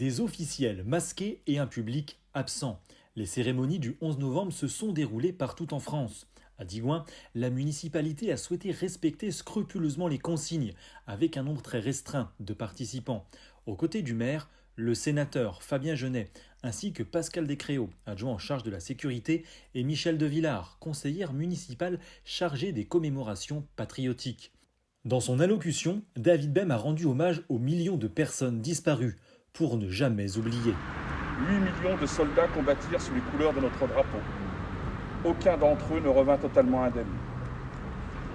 Des officiels masqués et un public absent. Les cérémonies du 11 novembre se sont déroulées partout en France. À Digoin, la municipalité a souhaité respecter scrupuleusement les consignes, avec un nombre très restreint de participants. Aux côtés du maire, le sénateur Fabien Genet, ainsi que Pascal Descréaux, adjoint en charge de la sécurité, et Michel Devillard, conseillère municipale chargée des commémorations patriotiques. Dans son allocution, David Bem a rendu hommage aux millions de personnes disparues, pour ne jamais oublier. 8 millions de soldats combattirent sous les couleurs de notre drapeau. Aucun d'entre eux ne revint totalement indemne.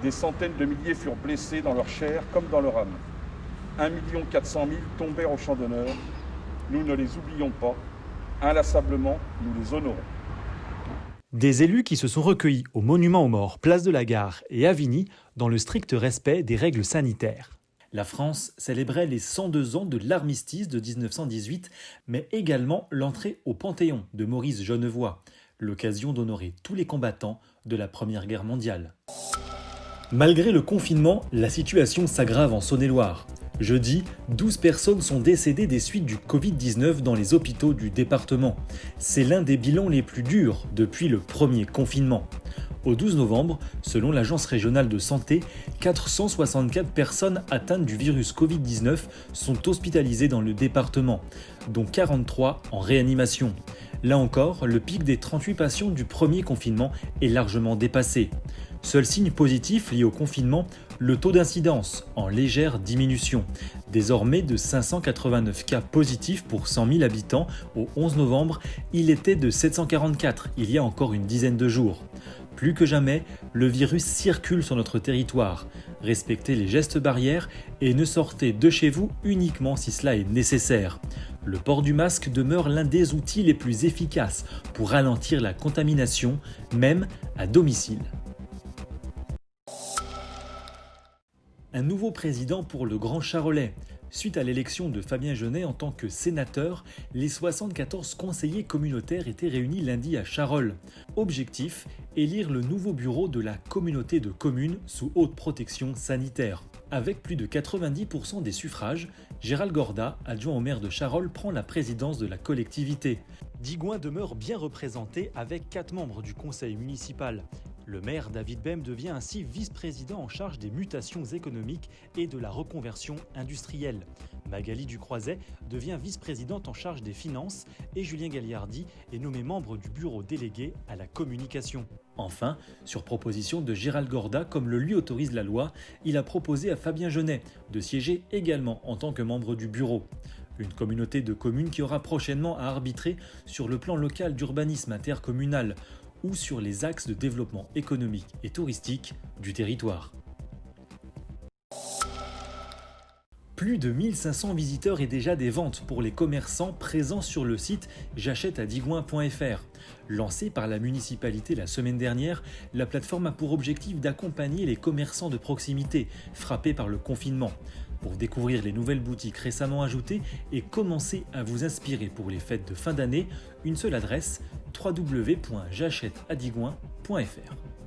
Des centaines de milliers furent blessés dans leur chair comme dans leur âme. 1 400 000 tombèrent au champ d'honneur. Nous ne les oublions pas. Inlassablement, nous les honorons. Des élus qui se sont recueillis au monument aux morts, place de la Gare et Avigny, dans le strict respect des règles sanitaires. La France célébrait les 102 ans de l'armistice de 1918, mais également l'entrée au Panthéon de Maurice Genevoix, l'occasion d'honorer tous les combattants de la Première Guerre mondiale. Malgré le confinement, la situation s'aggrave en Saône-et-Loire. Jeudi, 12 personnes sont décédées des suites du Covid-19 dans les hôpitaux du département. C'est l'un des bilans les plus durs depuis le premier confinement. Au 12 novembre, selon l'Agence régionale de santé, 464 personnes atteintes du virus Covid-19 sont hospitalisées dans le département, dont 43 en réanimation. Là encore, le pic des 38 patients du premier confinement est largement dépassé. Seul signe positif lié au confinement, le taux d'incidence en légère diminution. Désormais de 589 cas positifs pour 100 000 habitants au 11 novembre, il était de 744 il y a encore une dizaine de jours. Plus que jamais, le virus circule sur notre territoire. Respectez les gestes barrières et ne sortez de chez vous uniquement si cela est nécessaire. Le port du masque demeure l'un des outils les plus efficaces pour ralentir la contamination, même à domicile. Un nouveau président pour le Grand Charolais. Suite à l'élection de Fabien Genet en tant que sénateur, les 74 conseillers communautaires étaient réunis lundi à Charolles. Objectif, élire le nouveau bureau de la communauté de communes sous haute protection sanitaire. Avec plus de 90% des suffrages, Gérald Gorda, adjoint au maire de Charolles, prend la présidence de la collectivité. Digoin demeure bien représenté avec 4 membres du conseil municipal. Le maire David Bem devient ainsi vice-président en charge des mutations économiques et de la reconversion industrielle. Magali Ducroiset devient vice-présidente en charge des finances et Julien Gagliardi est nommé membre du bureau délégué à la communication. Enfin, sur proposition de Gérald Gorda, comme le lui autorise la loi, il a proposé à Fabien Genet de siéger également en tant que membre du bureau. Une communauté de communes qui aura prochainement à arbitrer sur le plan local d'urbanisme intercommunal ou sur les axes de développement économique et touristique du territoire. Plus de 1500 visiteurs et déjà des ventes pour les commerçants présents sur le site j'achèteadigouin.fr. Lancée par la municipalité la semaine dernière, la plateforme a pour objectif d'accompagner les commerçants de proximité frappés par le confinement. Pour découvrir les nouvelles boutiques récemment ajoutées et commencer à vous inspirer pour les fêtes de fin d'année, une seule adresse www.j'achèteadigouin.fr.